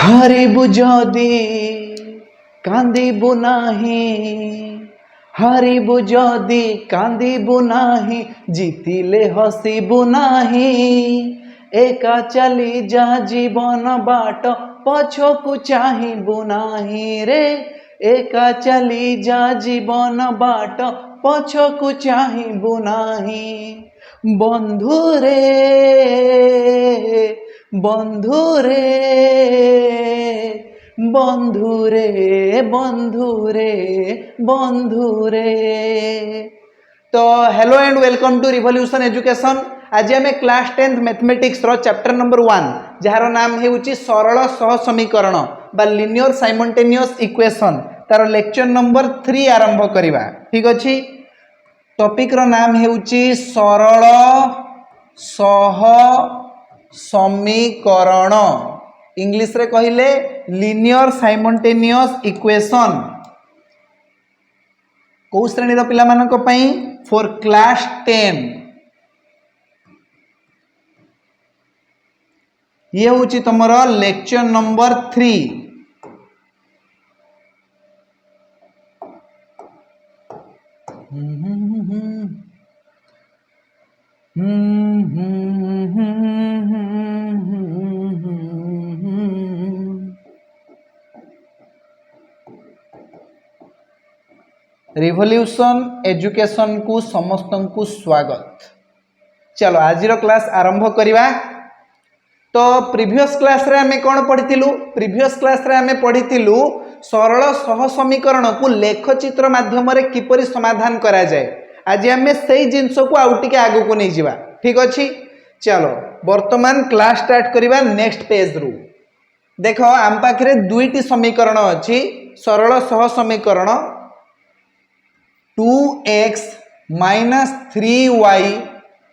हारिबु जदि कांदिबु नाही, हारिबु जदि कांदिबु नाही, जीतिले हसिबु नाही। एका चली जा जीवन बाट पछकु चाहिबु नाही रे, एका चली जा जीवन बाट पछकु चाहिबु नाही। बंधु रे बंधु रे बंधु रे बंधु रे बंधु रे। तो hello and welcome to revolution education. आज आम क्लास 10th मैथमेटिक्स रो चैप्टर नंबर 1 जार नाम है सरल सह समीकरण बा लिनियर साइमल्टेनियस इक्वेशन, तार लेक्चर नंबर 3 आरंभ करवा। ठीक अच्छे, टॉपिक रो नाम है सरल सह समीकरण, इंग्लिश रे कहिले लिनियर साइमल्टेनियस इक्वेशन। कौ श्रेणी रो पिला मानक पई फॉर क्लास 10। ये होची तमरो लेक्चर नंबर 3। रिवोल्यूशन एजुकेशन को समस्त को स्वागत। चलो आज क्लास आरंभ करिवा। तो प्रीवियस क्लास रे हमें कौन पढ़ीलु? प्रीवियस क्लास रे हमें पढ़ीलु सरल सह समीकरण को लेखचित्र माध्यम रे किपरि समाधान करा जाए। आज हमें सही जिनस को आउटिके आगु को नहीं जिवा। ठीक अच्छी, चलो वर्तमान क्लास स्टार्ट करिवा नेक्स्ट पेज रु। देखो आम पाखरे दुईटी समीकरण अच्छी सरल सह समीकरण 2x minus 3y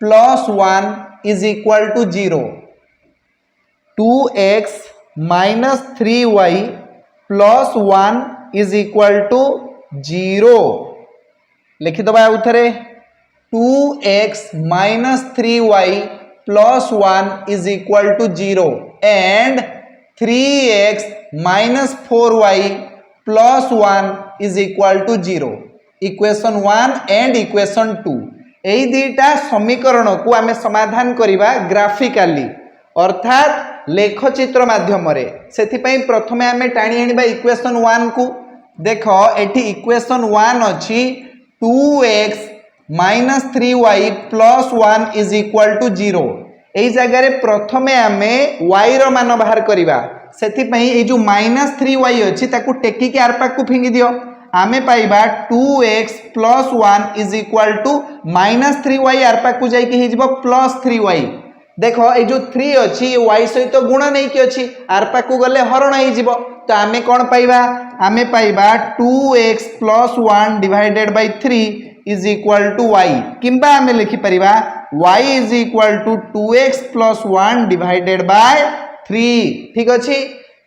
plus 1 is equal to 0। 2x minus 3y plus 1 is equal to 0। लिखि दबा उथरे 2x minus 3y plus 1 is equal to 0 and 3x minus 4y plus 1 is equal to 0। Equation 1 and equation 2 यही दुईटा समीकरण को आमे समाधान करिबा ग्राफिकाली अर्थात लेखचित्र माध्यम रे। सेथिपई प्रथमे आमे टाणी आनिबा इक्वेशन 1 को। देखो एठी इक्वेशन 1 अछि 2x minus 3y plus 1 is equal to 0। एई जगह रे प्रथमे आमे y रो मान बाहर करिबा। सेथिपई ए जो माइनस 3y अछि ताकू टेकी के आर पाक को फिंगी दियो। आमे पाइबा 2x plus 1 is equal to minus 3y आर पाक को जाई कि हिजबो प्लस 3y। देखो ए जो 3 अछि y सहित गुण नै कि अछि आर पाक को गले हरण हे जिवो। तो आमे कोन पाइबा? आमे पाइबा 2x plus 1 divided by 3 is equal to y, किंबा आमे लिखि परिबा y is equal to 2x plus 1 divided by 3। ठीक अछि,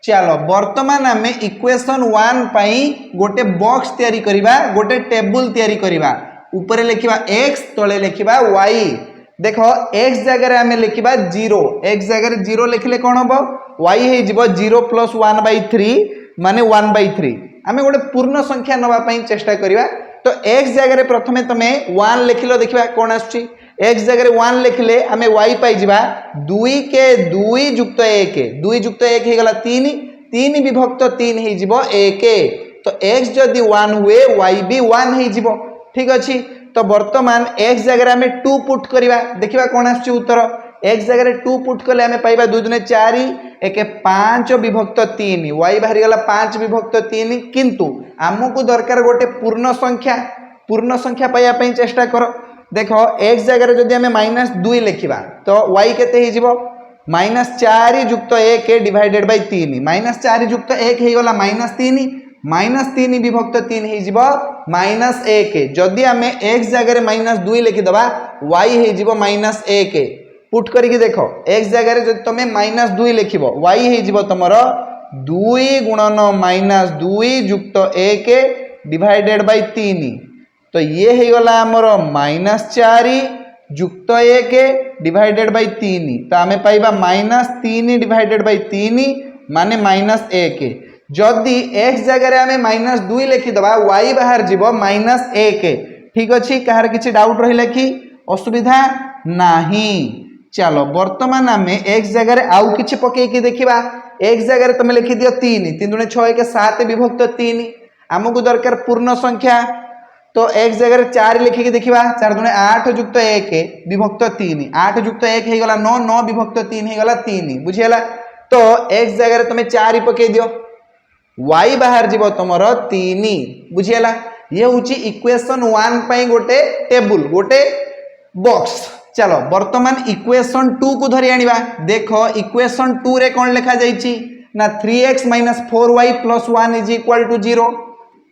चलो वर्तमान आमे इक्वेशन 1 पाई गोटे बॉक्स तैयारी करिबा, गोटे टेबल तैयारी करिबा। ऊपर लिखिबा x, तळे लिखिबा y। देखो x जगह रे आमे लिखिबा 0, x जगह रे 0 लिखले कोन हबो? y हे जिवो 0 प्लस 1 बाय 3 माने 1 बाय 3। आमे गोटे पूर्ण संख्या नबा पई चेष्टा करिबा। तो x जगह रे प्रथमे तमे 1 लिखिलो, देखिबा कोन आछी। x जगह रे 1 लिखले आमे y पाई जिबा 2 के 2 जुक्त 1, 2 जुक्त 1 हे गला 3, 3 विभक्त 3 हे जिवो 1। तो x जदि 1 हुए y भी 1 हे जिवो। ठीक अछि, तो वर्तमान x जगह रे आमे 2 पुट करिबा। देखिबा कोन आछी उत्तर। x जगह रे 2 पुट कले आमे पाइबा 2 दुने 4, 1 5 विभक्त 3, y बाहरी गला 5 विभक्त 3। किंतु हमकु दरकार गोटे पूर्ण संख्या पाइया पई चेष्टा करो। देखो x जगह रे जदि हमें माइनस 2 लिखिबा तो y केते हे जिवो? Minus 4 जुक्त 1 divided by 3। माइनस 4 जुक्त 1 हे गला माइनस 3, माइनस 3 विभक्त 3 हे जिवो माइनस 1। जदि हमें x जगह रे माइनस 2 लिखि दबा y हे जिवो माइनस 1। पुट करिकि देखो x जगह रे जदि तमे माइनस 2 लिखिबो y हे जिवो तमरो 2 गुणन माइनस 2 जुक्त 1 डिवाइडेड बाय 3। तो ये हे गला हमर माइनस 4 जुक्त 1 डिवाइडेड बाय 3। तो आमे पाइबा माइनस 3 डिवाइडेड बाय 3 माने -1 जदि x जगह आम -2 लिखिदबा y बाहर जीव -1 ठीक अच्छे कहार किसी डाउट रहा कि असुविधा नहीं चलो बर्तमान आम x जगह आउ कि पकईकि देखा x जगह तुम लिखि दियो 3 3 दूने 6 1 7 विभक्त 3 आमको दरकार पूर्ण संख्या तो x जगह 4 लिखिकी देखा 4 दूने 8 युक्त 1 विभक्त 3 8 युक्त 1 होगा 9 9 विभक्त 3 होगा 3 बुझीगला तो x जगह तुम 4 पकई दियो y बाहर जीव तुम 3 बुझीगला ये हूँ इक्वेशन 1 पाई गोटे टेबुल गोटे बॉक्स चलो बर्तमान इक्वेशन 2 को धरी आनिबा देखो इक्वेशन 2 रे कौन लिखा जाइछि ना 3x - 4y + 1 = 0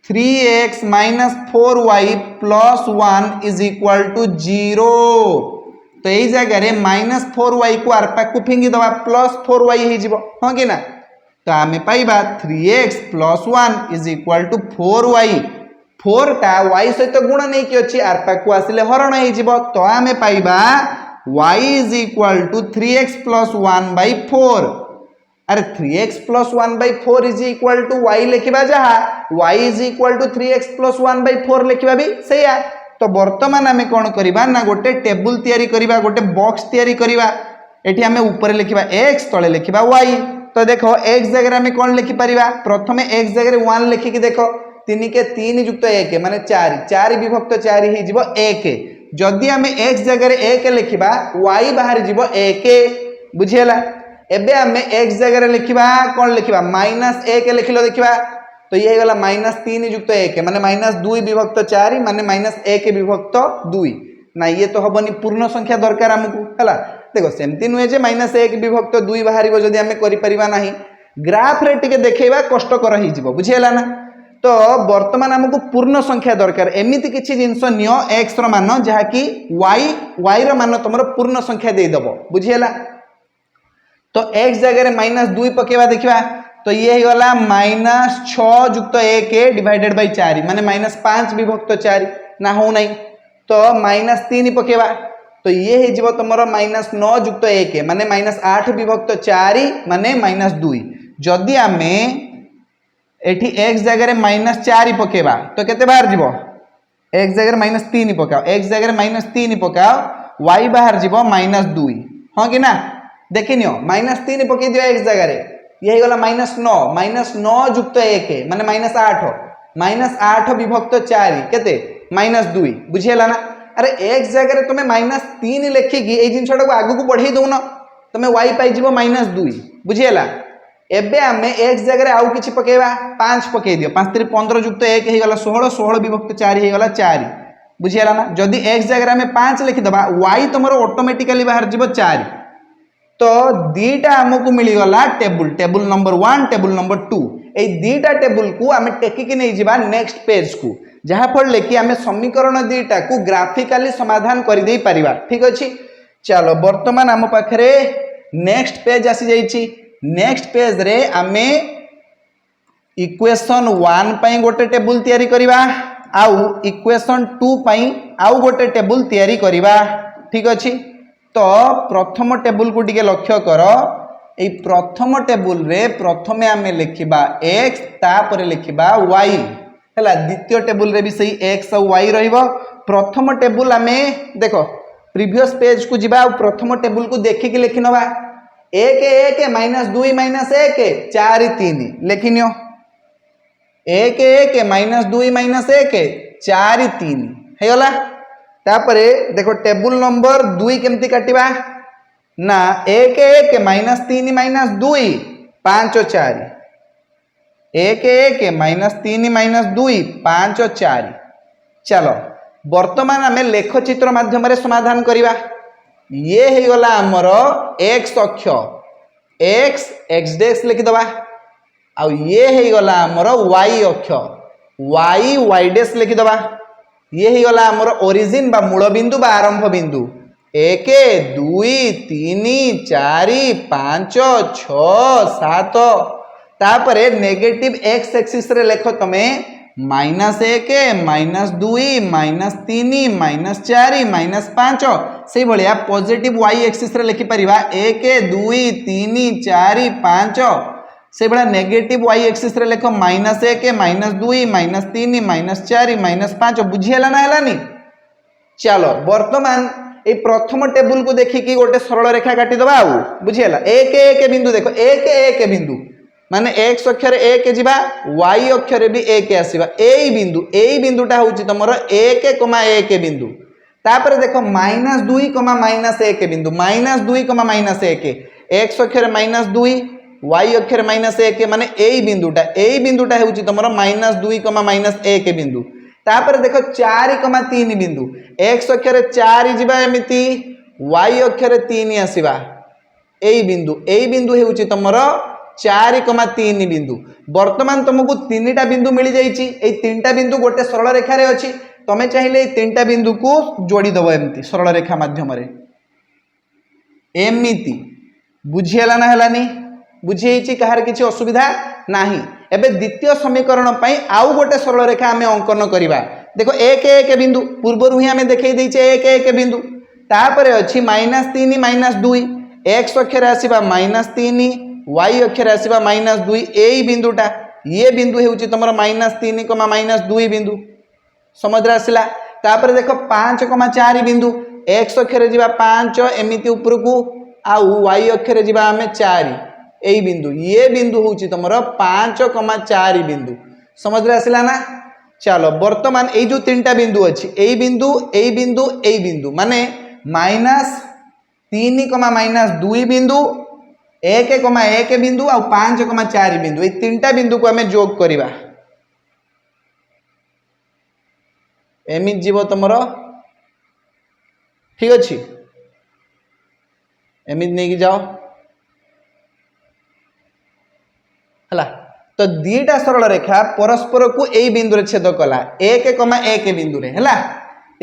3x - 4y + 1 = 0 तो यही जगह -4y को आर पाक को फिंगी दबा +4y हो जिवो हां कि ना तो आमे पाइबा 3x + 1 = 4y 4 टा y सहित गुण नहीं कि अच्छी आर पाक को आसिले हरण हो जिवो तो आमे पाइबा y = 3x + 1/4 अरे 3x + 1/4 = y लिखा जहाँ y = 3x + 1/4 लिखा भी सैया तो बर्तमान आम कौन करवा ना गोटे टेबुल तैयारी करवा गोटे बॉक्स तैयारी करवा एठी आम ऊपर लिखा x तले लिखा y तो देखो x जगह आम कौन लिखिपर प्रथम x जगह 1 लिखिकी देख 3 के 3 युक्त 1 माने 4 4 विभक्त 4 हो 1 जदि आम x जगह 1 लिखा y बाहर जीव 1 बुझीगला एबे आम x जगह लिखा कौन लिखा -1 लिखिल देखा तो ये गला -3 युक्त 1 माने -2 विभक्त 4 माने -1 विभक्त 2 ना ये तो हबनी पूर्ण संख्या दरकार आमको है देखो सेमती नुहे जे -1 विभक्त 2 बाहर जदि आम करें ग्राफ रे टिके देखा कष्टकर हो बुझीगला ना तो बर्तमान आमको पूर्ण संख्या दरकार एमती किसी जिनस नियो x रो मान जहाँकि y रो मान तुम पूर्ण संख्या देदेव बुझीगला तो x जगह -2 पकेवा देखा तो ये गला -6 युक्त 1 डिवाइडेड बाय 4 माने -5 विभक्त 4 ना हो नहीं तो -3 पकेवा तो ये हो तुम -9 युक्त 1 माने -8 विभक्त 4 माने -2 जदि आम एठी x जगह -4 पकेवा तो केते बाहर जीव x जगह -3 पकाओ x जगह -3 पकाओ y बाहर जीव -2 हाँ कि ना देखिनियो -3 पकई दियो x जगह ये गला -9 युक्त 1 माने -8 विभक्त 4 केते -2 बुझीगला ना अरे x जगह तुम -3 लिखिकी ये जिनटा को आगू को बढ़ई दौन तुम y पाई जीव -2 बुझीगला एबे आमे x जगह आउ किछि पकेवा 5 पकई दियो 5 3 15 युक्त 1 हे गला 16 16 विभक्त 4 हे गला 4 बुझीगला ना जदि x जगह आमे 5 लिखि दबा y तुमरो ऑटोमेटिकली बाहर जीव 4 तो दीटा आमको मिलगला टेबुल नंबर 1 टेबुल नंबर 2 ए दीटा टेबुल को आम टेकिकी नहीं जावा नेक्स्ट पेज को जहाँ फल कि आम समीकरण दीटा को ग्राफिकाली समाधान कर दे पारिबा ठीक अच्छे चलो बर्तमान आम पाखरे नेक्स्ट पेज आसी जाइछि नेक्स्ट पेज रे आमे इक्वेशन 1 पई गोटे टेबुल तैयारी करबा आउ इक्वेशन 2 पई आउ गोटे टेबुल तैयारी करबा ठीक अच्छे तो प्रथम टेबुल को टिके लक्ष्य कर ए प्रथम टेबुल रे प्रथमे आमे लिखिबा x तापर लिखिबा y हैला द्वितीय टेबुल रे भी सही x और y रहिबो प्रथम टेबुल आमे देखो प्रीवियस पेज को जिबा प्रथम टेबुल को देखिक लिखि नबा 1 1 -2 -1 4 3 लिखिनियो 1 1 -2 -1 4 3 हे गला तापरे देखो टेबुल नंबर 2 केमती काटिबा ना 1 1 -3 -2 5 4 1 1 -3 -2 5 4 चलो वर्तमान आम लेखचित्र माध्यम समाधान करिबा ये हे गला हमर x अक्ष x x डेक्स लिखि दबा आ ये हे गला हमर y अक्ष y y डेक्स लिखि दबा ये ही गला हमर ओरिजिन बा मूल बिंदु बा आरंभ बिंदु 1 2 3 4 5 6 7 तापरे नेगेटिव x एक्सिस रे लेख तमे -1 -2 -3 -4 -5 से भलिया पॉजिटिव y एक्सिस रे लिखि परिबा 1 2 3 4 5 से भाया नेगेटिव वाई एक्सिस रे लेख -1 -2 -3 -4 -5 बुझीगला ना है। चलो बर्तमान ये प्रथम टेबुल को देखिकी गोटे सरल रेखा काटिदेवा आउ बुझीगला 1 1 बिंदु देख 1 1 बिंदु माने x अक्षर 1 जीवा y अक्षर भी 1 आसीबा एई बिंदुटा होची तमरो 1 1 बिंदु तापर देखो -2 -1 बिंदु -2 -1 x अक्षर -2 y अक्षर -1 माने एई बिंदुटा होची तमरो -2 -1 बिंदु तापर देखो 4 3 बिंदु x अक्षर 4 जीवा एमिति y अक्षर 3 आसीबा एई बिंदु होची तमरो 4 3 बिंदु वर्तमान तुमको 3टा बिंदु मिल जाइए। 3टा बिंदु गोटे सरल रेखा रे अच्छी तुम्हें चाहिए 3टा बिंदु को जोड़ी दब एमती सरल रेखा माध्यम एमती बुझीगला ना है बुझी कहार किसी असुविधा नाही। एबे द्वितीय समीकरण पर आउ गोटे सरल रेखा आम अंकन करवा देखो 1 1 बिंदु पूर्वर ही आम देखे 1 1 बिंदु तापर अच्छी -3 -2 x अक्षर आसवा -3 y अक्षर आसवा -2 एई बिंदुटा ये बिंदु होउची तमरो -3 -2 बिंदु समझ आसला। तापर देखो 5 4 बिंदु x अक्षर जीवा 5 एमिति ऊपर को आउ y अक्षर जीवा आमे 4 एई बिंदु ये बिंदु होउची तमरो 5 4 बिंदु समझ आसला ना। चलो वर्तमान ए जो 3टा बिंदु अच्छी एई बिंदु माने -3 -2 बिंदु 1 1 बिंदु आ 5 4 बिंदु ये 3टा बिंदु को आम जोग करवा एमि जीव तुमर ठीक अच्छे एमि नहीं जाओ है। तो दीटा सरल रेखा परस्पर को यही बिंदु रे छेद कला 1 1 बिंदु रे है।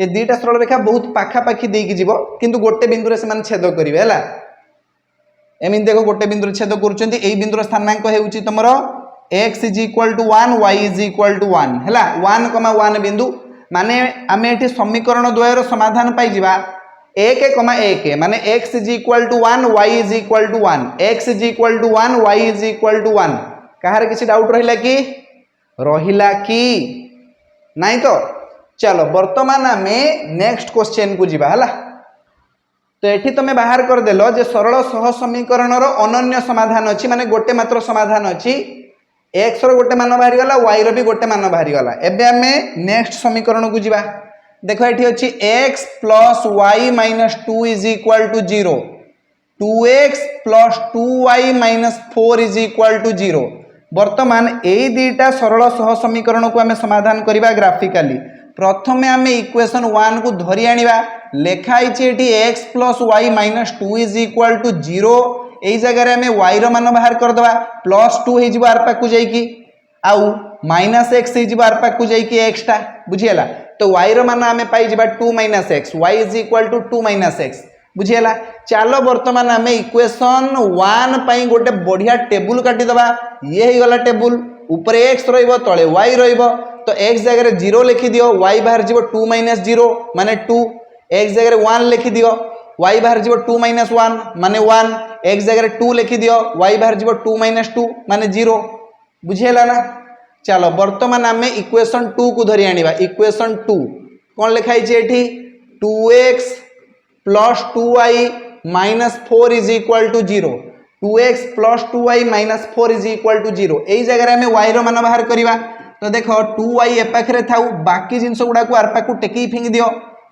ये दीटा सरल रेखा बहुत पाखापाखि देकी जीव किंतु गोटे बिंदु रे से छेद करेंगे है। एमती देखो गोटे बिंदु छेद करुँच बिंदुर स्थानांक होउची तुमर x = 1 y = 1 है 1 1 बिंदु माने आम ये समीकरण द्वयर समाधान पाई 1 1 माने x = 1 y = 1 x = 1 y = 1 कहार किसी डाउट रहिला कि नहीं। तो चलो वर्तमान आम नेक्स्ट क्वेश्चन को जीवा है। तो ये तुम बाहर करदेल जे सरल सह समीकरण अनन्य समाधान अच्छी माने गोटे मात्र समाधान अच्छी एक्स रोटे मान बाहरी गला वाई रो भी गोटे मान बाहरी गला। एबे आम नेक्स्ट समीकरण को जीवा देखो ये अच्छी x + y - 2 = 0 2x + 2y - 4 = 0। वर्तमान यही दुईटा सरल सह समीकरण को आम समाधान करवा ग्राफिकाली प्रथमे आम इक्वेशन 1 को धरी आनिबा लेखाई x + y - 2 = 0 यही जगह आम y रो मान बाहर करदवा +2 हो आर पाक जाइकी आउ -x हो आर पाक जाइकी x टा बुझीगला। तो y रो मान आम पाई 2 - x y = 2 - x बुझीगला। चलो वर्तमान आम इक्वेशन 1 पई गोटे बढ़िया टेबुल काटिदवा ये ही गला टेबुल ऊपर x रहिबो तळे y रहिबो तो x जगह 0 लिखि दियो y बाहर जीवो 2 - 0 माने 2 x जगह 1 लिखि दियो y बाहर जीवो 2 - 1 माने 1 x जगह 2 लिखि दियो y बाहर जीवो 2 - 2 माने 0 बुझीगला ना। चलो वर्तमान आम इक्वेशन 2 को धरी आनिबा इक्वेशन 2 कौन लिखाई एठी 2x + 2y - 4 = 0 2x + 2y - 4 = 0 यही जगह आम y रो मान बाहर करवा। तो देखो 2y ए पाखे थाउ बाकी जिनस गुड़ा को आर पाक टेकी फिंगी दियो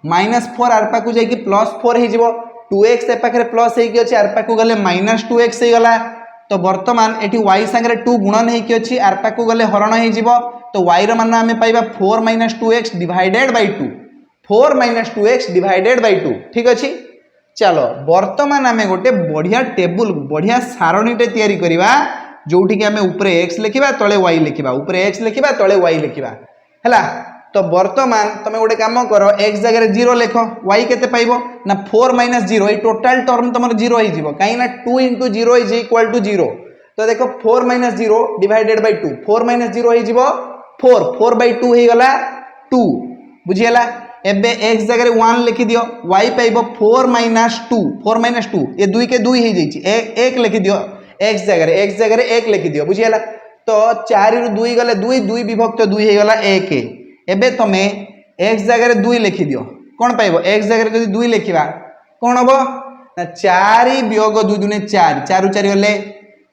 -4 आर पाक जाइए +4 हो 2x ए पाखे प्लस होगी आर पाक गले -2x हो गला। तो वर्तमान ये y सांगे 2 गुणन होगी अच्छी आर पाक गले हरण हो तो y रो मान आम पाइबा 4 - 2x divided by 2 4 - 2x divided by 2 ठीक अच्छे। चलो वर्तमान आम गोटे बढ़िया टेबुल बढ़िया सारणीटे तैयारी करवा जोटी कि आम ऊपर x लिखा तले y लिखा ऊपर x लिखा तले y लिखा है। तो वर्तमान तुम गोटे कम कर x जगह 0 लिख y के पाइब ना 4 - 0 ये टोटाल टर्म तुम 0 हो कहीं 2 × 0 = 0। तो देखो 4 - 0 डिवाइडेड बाय 2 4 - 0 हो 4/2 हो गला 2 बुझीगला। एबे x जगह 1 लिखि दियो y पाइब 4 - 2 4 - 2 ये 2 के 2 हो जाइए 1 लिखि दियो एक्स जगह 1 लिखि दियो बुझिला। तो 4 रु 2 गले 2 2 विभक्त 2 हे गला 1। एबे तमे एक्स जगह 2 लिखि दियो कोन पाइबो एक्स जगह जदि 2 लिखिबा कोन हबो ना 4 वियोग 2 दुने 4 4 रु 4 गले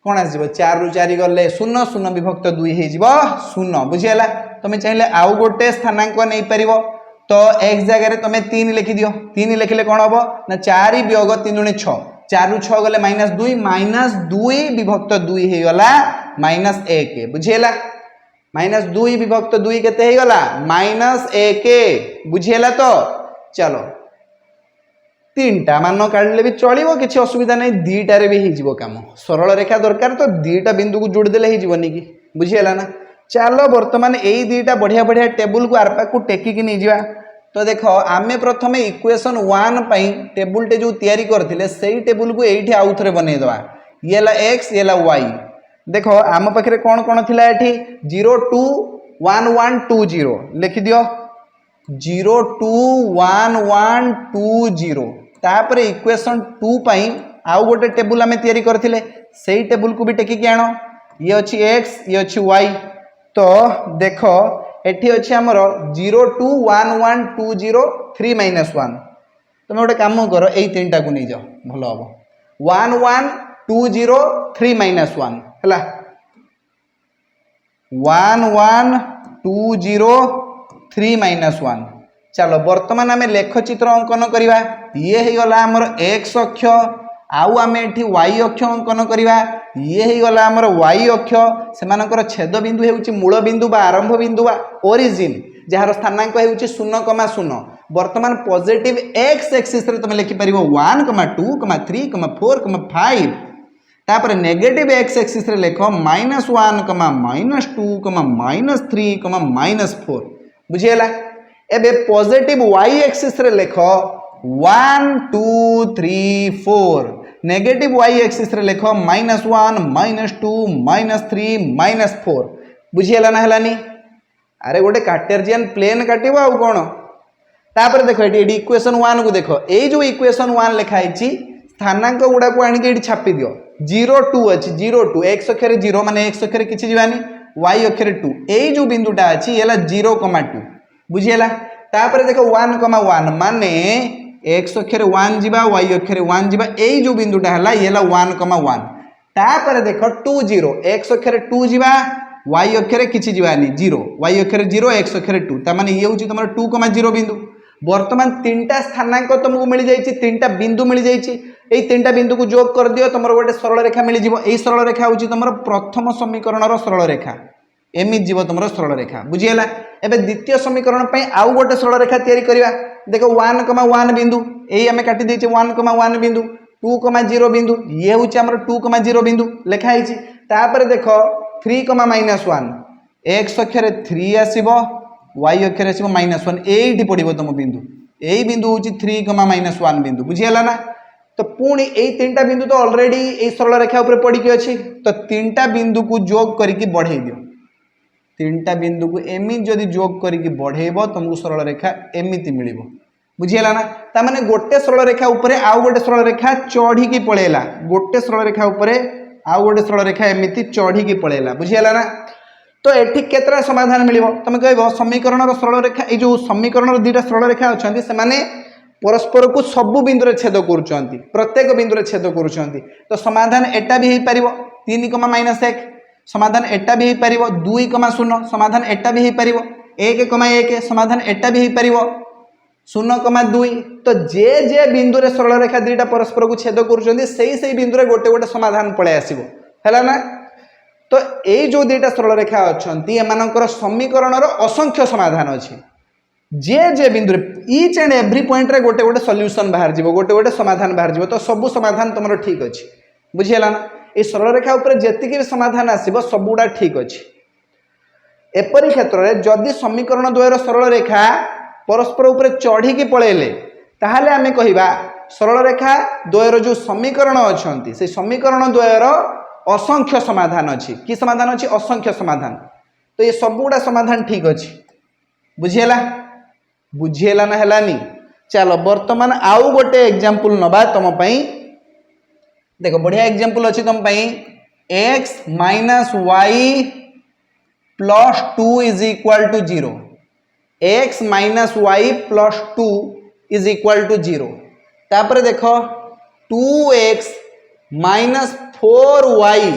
कोन आसीबो 4 रु 4 गले 0 0 विभक्त 2 हे जिवो 0 बुझिला। तमे चाहिले आउ गोटे स्थानांक नै परिबो तो एक्स जगह तमे 3 लिखि दियो 3 लिखिले कोन हबो ना 4 वियोग 3 दुने 6 4 रु 6 गले -2 विभक्त 2 हे गला -1 बुझिला। -2 विभक्त 2 केते हे गला -1 बुझिला। तो चलो 3टा मान काढले भी चलिबो किछि असुविधा नै 2टा रे भी हे जिवो काम सरल रेखा दरकार तो 2टा बिंदु को जोड़ देले हे जिवोनी कि बुझिला ना। चलो वर्तमान एई 2टा बढ़िया बढ़िया टेबुल को आरपा को टेकी कि नै जिवा। तो देखो आमे प्रथमे इक्वेशन 1 पई टेबुल टे जो तयारी करथिले सेही टेबुल को एठी आउ थरे बनै दवा येला x येला y। देखो आम पाखरे कोन कोन थिला एठी 0 2 1 1 2 0 लिखि दियो 0 2 1 1 2 0 तापर इक्वेशन 2 पई आउ गोटे टेबुल आमे तयारी करथिले सेही टेबुल को भी टेकी के आनो ये अछि x ये अछि y। तो देखो एठी अछि हमर 0 2 1 1 2 0 3 -1 तुम गोटे काम करो एई 3टा को नै जाओ भलो हबो 1 1 2 0 3 -1 हला 1 1 2 0 3 -1। चलो वर्तमान आमे लेख चित्र अंकन करिवा ये हे गला हमर x अक्ष आउ आमे एठी y अक्ष अंकन करिवा ये हे गला हमर y अक्ष सेमानकर छेद बिंदु हेउची मूल बिंदु बा आरंभ बिंदु बा ओरिजिन जहार स्थानांक हेउची 0,0। वर्तमान पॉजिटिव x एक्सिस रे तुम लिखि परिबो 1, 2, 3, 4, 5 तापर नेगेटिव x एक्सिस रे लेखो -1, -2, -3, -4 बुझियला। एबे पॉजिटिव y एक्सिस रे लेखो 1 2 3 4 नेगेटिव y एक्सिस रे लेखो -1 -2 -3 -4 बुझियला ना हलानी। अरे गोटे कार्टेशियन प्लेन काटिबो आ कोन तापर देखो एटी इक्वेशन 1 को देखो ए जो इक्वेशन 1 लिखा हिची स्थानांक गुडा को आनी के एटी छापी दियो 0 2 अछि 0 2 x अक्षरे 0 माने x अक्षरे किछि जीवानी y अक्षरे 2 ए जो बिंदुटा अछि एला 0,2 बुझियला। तापर देखो 1,1 माने x अक्षरे 1 जीवा y अक्षरे 1 जीवा ए जो बिंदुटा हला एला 1,1 तापर देखो 2 0 x अक्षरे 2 जीवा y अक्षरे किछि जीवानी 0 y अक्षरे 0 x अक्षरे 2 ता माने ये होची तमर 2,0 बिंदु। वर्तमान 3टा स्थानांक तुमको मिल जाइछि 3टा बिंदु मिल जाइछि एई 3टा बिंदु को जोग कर दियो तमर गोटे सरल रेखा मिल जिवो एई सरल रेखा होची तमर प्रथम समीकरणर सरल रेखा एमि जीव तमर सरल रेखा बुझियला। एबे द्वितीय समीकरण पई आउ गोटे सरल रेखा तयारी करिवा देखो 1,1 बिंदु एई हमें काटी देछि 1,1 बिंदु 2,0 बिंदु ये होची हमर 2,0 बिंदु लेखा हिची। तापर देखो 3,-1 x अक्षरे 3 आसीबो y अक्षरे आसीबो -1 एठी पडिबो तम बिंदु एई बिंदु होची 3,-1 बिंदु बुझियला ना। तो पुणी एई 3टा बिंदु तो ऑलरेडी एई सरल रेखा ऊपर पड़ी के अछि तो 3टा बिंदु को जोग करिकि बढ़ाई दियो 3टा बिंदु को एमि जदि जोग करिकि बढ़ेइबो तुमको सरल रेखा एमिति मिलिबो बुझियला ना। ता माने गोटे सरल रेखा ऊपर आउ गोटे सरल रेखा चढ़ी की पळेला गोटे सरल रेखा ऊपर आउ गोटे सरल रेखा एमिति चढ़ी की पळेला बुझियला ना। तो एठी केतरा समाधान मिलिबो तमे कहबो समीकरणर सरल रेखा ए जो समीकरणर दुटा सरल रेखा अछंती से माने परस्पर को सब बिंदु रे छेद करूछंती प्रत्येक बिंदु रे छेद करूछंती तो समाधान एटा भी हे परिबो 3,-1 समाधान एटा भी हे परिबो 2,0 समाधान एटा भी हे परिबो 1,1 समाधान एटा भी हे परिबो 0,2 तो जे जे बिंदु रे सरल रेखा दुटा परस्पर को छेद करूछंती सेही बिंदु रे गोटे गोटे समाधान पळे आसीबो हैला ना। तो ए जो दुटा सरल रेखा अछंती एमानकर समीकरणर असंख्य समाधान अछि जे जे बिंदु ईच एंड एवरी पॉइंट रे गोटे गोटे सॉल्यूशन बाहर जीवो गोटे गोटे समाधान बाहर जीवो तो सब समाधान तुमरो ठीक अछि बुझियला ना। ए सरल रेखा ऊपर जेतिके समाधान आसीबो सबुडा ठीक अछि। एपरि क्षेत्र रे जदि समीकरण द्वयर सरल रेखा परस्पर ऊपर चढ़ी की पळेले ताहाले आमे कहिबा सरल रेखा द्वयर जो समीकरण अछंती से समीकरण द्वयर असंख्य समाधान अछि कि समाधान अछि असंख्य समाधान तो ये सबुडा समाधान ठीक अछि बुझियला बुझियला ना हेलानी। चलो वर्तमान आउ गोटे एग्जांपल नबा तुम पई देखो बढ़िया एग्जांपल अछि तुम पई x minus y plus 2 is equal to 0। x minus y plus 2 is equal to 0। तापर देख 2x माइनस 4y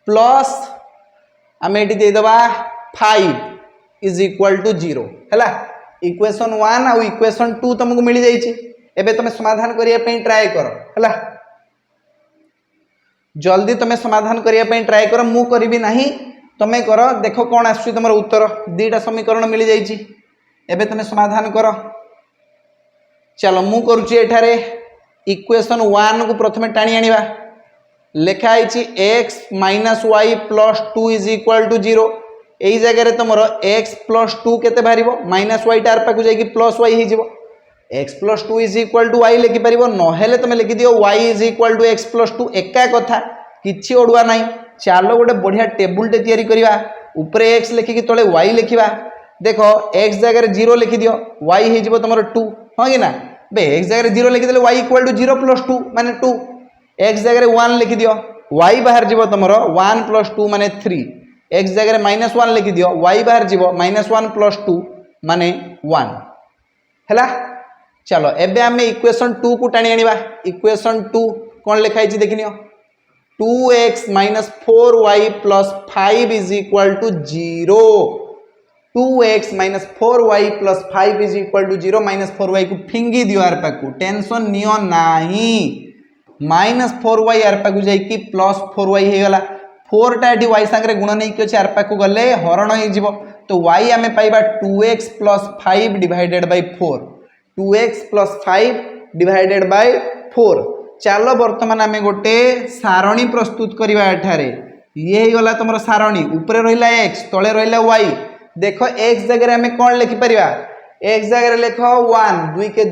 प्लस आम ये देदबा 5 इज इक्वल टू 0 है। इक्वेशन 1 आउ इक्वेशन 2 तुमको मिल जाइए। एबे तुम समाधान करने ट्राए कर है। जल्दी तुम समाधान करने ट्राए कर, मु करी नहीं तुम कर। देख कौन आस तुम उत्तर, दीटा समीकरण मिल जाइए। एबे तुम समाधान कर। चलो मु करुच्ची एठारे इक्वेशन 1 को प्रथमे टाणी आनिबा। लिखाई x minus y plus 2 is equal to 0। यही जगह तुम x प्लस 2 के बाहर माइनस वाई टार पाक जाकि प्लस वाई हो। x plus 2 is equal to y लिखिपर ना तुम लिखिद y is equal to x plus 2 एका कथा किसी ओडुआ ना। चलो गोटे बढ़िया टेबुलटे तैयारी करवा। उपरे x लिखिकी तले y लिखा। देख x जगह 0 लिखिद y हो तुम 2 हाँ कि ना। बे x जगह 0 लिखिदे y इक्वल टू 0 प्लस 2 माने 2। x जगह 1 लिखिद y बाहर जीव तुम 1 प्लस 2 माने 3। x जगह माइनस 1 लिखिद y बाहर जीव माइनस 1 प्लस 2 माने 1 है। चलो एबे आम इक्वेशन 2 को टाणी आनिबा। इक्वेशन 2 कौन लिखाई देखनी 2x minus 4y plus 5 is equal to 0। 2x minus 4y plus 5 is equal to 0। Minus 4y को फिंगी दियो आर पाकू, टेंशन नियो नाही। माइनस 4y आर पाकू जाइकी प्लस 4y हो गला। 4 टा एटी y संगे गुण नहीं कि आर पाकू गले हरण हो जिवो। तो y आमे पाइबा 2x plus 5 divided by 4। 2x plus 5 divided by 4। चलो बर्तमान आम गोटे सारणी प्रस्तुत करवा। एठारे ये गला तुम सारणी उपरे रहा x तले रहा y। देख x जगह आम कौन लिखिपर x जगह लिख 1 2 के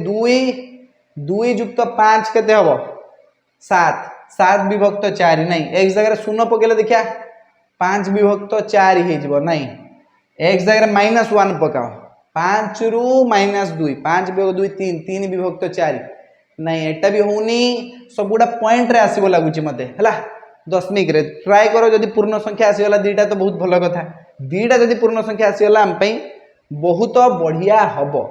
2 युक्त 5 केते हम 7 7 विभक्त 4 नहीं। x जगह शून्य पकेले देखिया 5 विभक्त 4 हो नहीं। x जगह माइनस 1 पकाओ 5 रु माइनस 2 5 विभक्त 2 3 3 विभक्त 4 नहीं। एटा भी होनी सब गुड़ा पॉइंट रे आसीबो लागुची मते हला। दशमिक रे ट्राई करो जदि पूर्ण संख्या आसीगला दीटा तो बहुत भल कथा। दीटा जदि पूर्ण संख्या आसीगला आम पई बहुत बढ़िया हबो।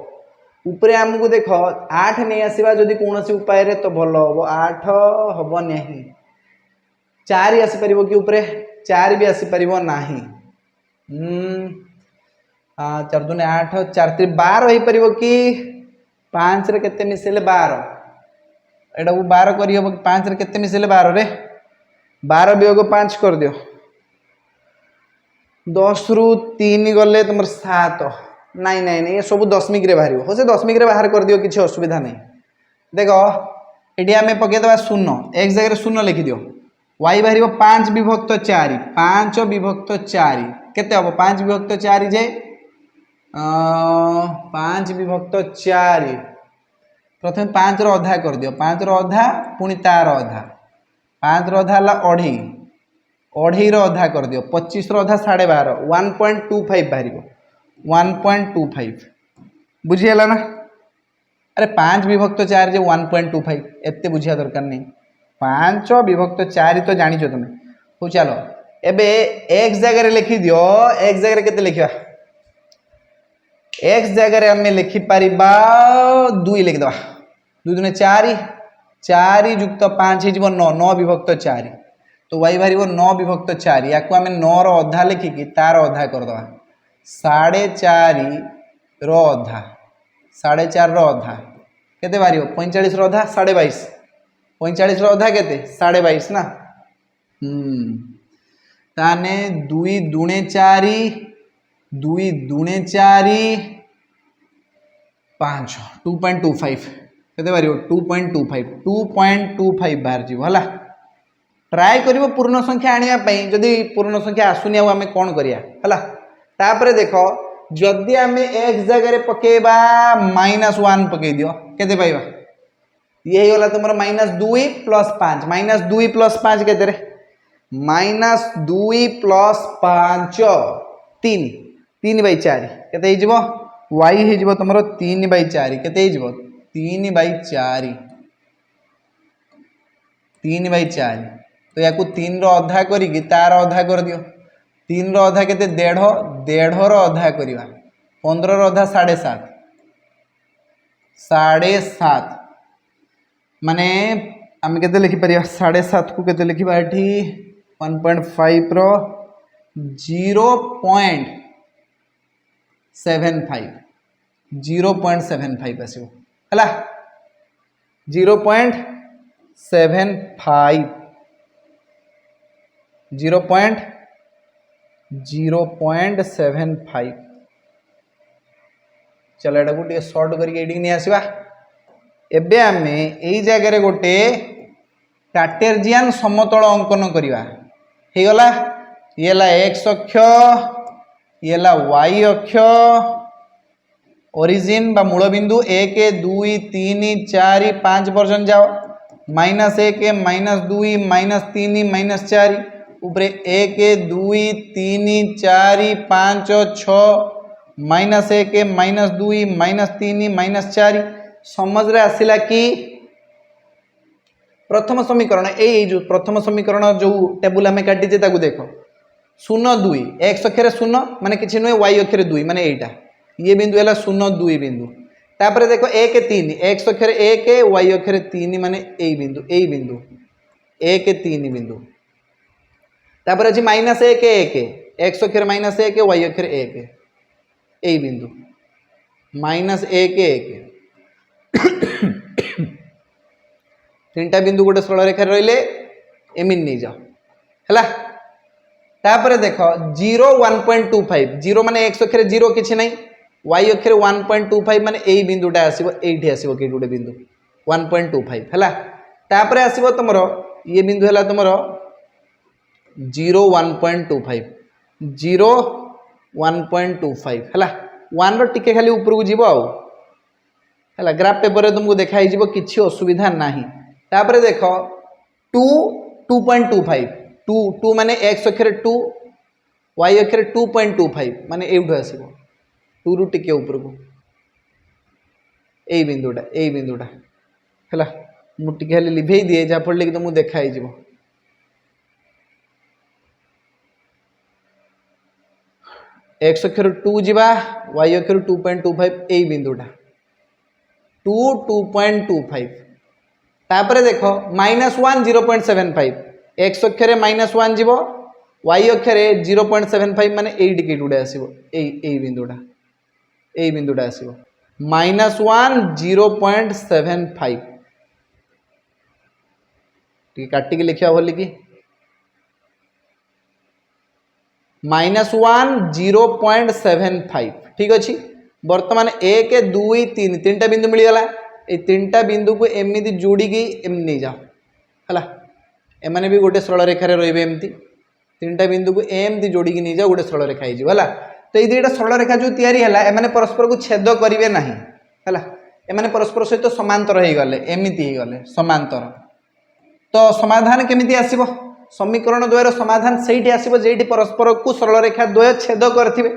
उपरे आमको देख 8 नहीं आसीबा जदि कोनोसी उपाय रे तो भल हबो। 8 हबो नहीं। 4 आसी परिबो कि उपरे 4 भी आसी परिबो नाही। 4 दूने 8 4 3 12 हो परिबो कि 5 रे केते मिसेले 12। एटा को 12 करी हबो कि 5 रे केते मिसेले 12 रे 12 वियोग 5 कर दियो। 10 रु 3 गले तुम 7 नहीं नहीं नहीं ये सब दशमिक रे बाहर हो। से दशमिक रे बाहर कर दियो किसी असुविधा नहीं। देख ये आम पकईदे शून्य x जगह शून्य लिखि दियो y बाहर 5 विभक्त 4 5 विभक्त 4 केते हम 5 विभक्त 4 जे 5 विभक्त 4 प्रथम 5 रो अधा कर दियो। 5 रो अधा पुणी तार अधा 5 रो अधा है अढ़ी अढ़ी रो अधा कर दियो। 25 रो अधा 12.5 1.25 बाहर 1.25 बुझीगला ना। अरे 5 विभक्त 4 जे 1.25 एते बुझिया दरकार नहीं। 5 विभक्त 4 तो जानिଛ तुम हो। चलो एबे x जगह लिखि दियो। x जगह केते लिखिबा x जगह आम लिखि पारिबा 2 लिखिदबा 2 दूने 4 4 युक्त 5 हो 9 9 विभक्त 4 तो y बाहर 9 विभक्त 4 या आम 9 रो अधा लिखिकी तार अधा करदबा 4.5 रो अधा 4.5 रो अधा केते बाहर 45 रो अधा 22.5 45 रो अधा केते 22.5 ना। ताने 2 दूने 4 2 दूने 4 5 2.25 केते बाहर 2.25 बाहर जीव हला। ट्राए करिवो पूर्ण संख्या आनिया पई जदि पूर्ण संख्या आसुनी आमे कोन करिया हला। तापरे देखो जदि आमे x जगह पकेबा -1 पके दियो केते पाइबा ये गला तुम -2 + 5 -2 + 5 केते रे -2 + 5 3 3/4 केते ही जीवो y ही जीवो तुम 3/4 केते ही जीवो 3/4 3/4 तो या 3 अधा करी तार अधा कर दियो 3 अधा के 1.5 1.5 अधा करवा 15 अधा 7.5 7.5 माने आम के लिखिपर 7.5 को के लिखा ये 1.5 रो 0.75 0.75 आसो है 0.75 0.75 चलो एटा को सर्ट करके नहीं आसवा एबे आमे एई जगह गोटे कार्टेशियन समतल अंकन करवा हो गला ये ला x अक्ष ये ला y अक्ष ओरिजिन बा मूल बिंदु 1 2 3 4 5 पर्यंत जाओ -1 -2 -3 -4 ऊपर 1 2 3 4 5 6 -1 -2 -3 -4 समझ रे आसिला कि प्रथम समीकरण जो प्रथम समीकरण जो टेबुल आम काटिचे देख 0 2 x अक्षर 0 माने किसी नुहे y अक्षर 2 माने एटा ये बिंदु है 0 2 बिंदु तापर देख 1 3 x अक्षर 1 y अक्षर 3 माने यही बिंदु 1 3 बिंदु तापर अच्छी -1 1 x अक्षर -1 y अक्षर 1 यही बिंदु -1 1 तीन बिंदु गोटे सरल रेखा रही एमिन नहीं जाओ है तापर देख 0 1.25 0 माने x अक्षर 0 किसी नहीं y अक्षर 1.25 माने यही बिंदुटा आसो ये आसो कि गोटे बिंदु 1.25 है तापर आसो तुम ये बिंदु है तुम 0 1.25 0 1.25 है 1 टिके खाली ऊपर को जीव है ग्राफ पेपर में तुमको देखाई किसी असुविधा नहीं तापर देख 2 2.25 2 2 माने x अक्षर 2 y अक्षर 2.25 माने एवढ आसो 2 रु टिके ऊपर को यही बिंदुटा है मुझे खाली लिभे दिए जहाँफल कि तुमको देखाई x अक्षर 2 जीवा y अक्षर 2.25 यही बिंदुटा 2 2.25 तापर देख -1 0.75 x अक्षर -1 जीव y अक्षर 0.75 माने यही टिके गुड़े आसो यही बिंदुटा आसो -1 0.75 काटिक लिखा बोली कि -1 0.75 ठीक अच्छे बर्तमान 1 2 3 3टा बिंदु मिलगला ये 3टा बिंदु को एमती जोड़िकी एमती नहीं जाओ है एमाने भी गोटे सरल रेखार रे एमती 3टा बिंदु को एमती जोड़िकी नहीं जाओ गोटे सरल रेखा है तो ये 2टा सरल रेखा जो तैयारी है एमाने परस्पर को छेद करेंगे ना है एमाने परस्पर सहित समांतर हो गले एमती हो गले समांतर तो समाधान केमिति आसीबो समीकरण द्वयर समाधान सेठी आसीबो जेठी परस्पर को सरल रेखा द्वय छेद करथिबे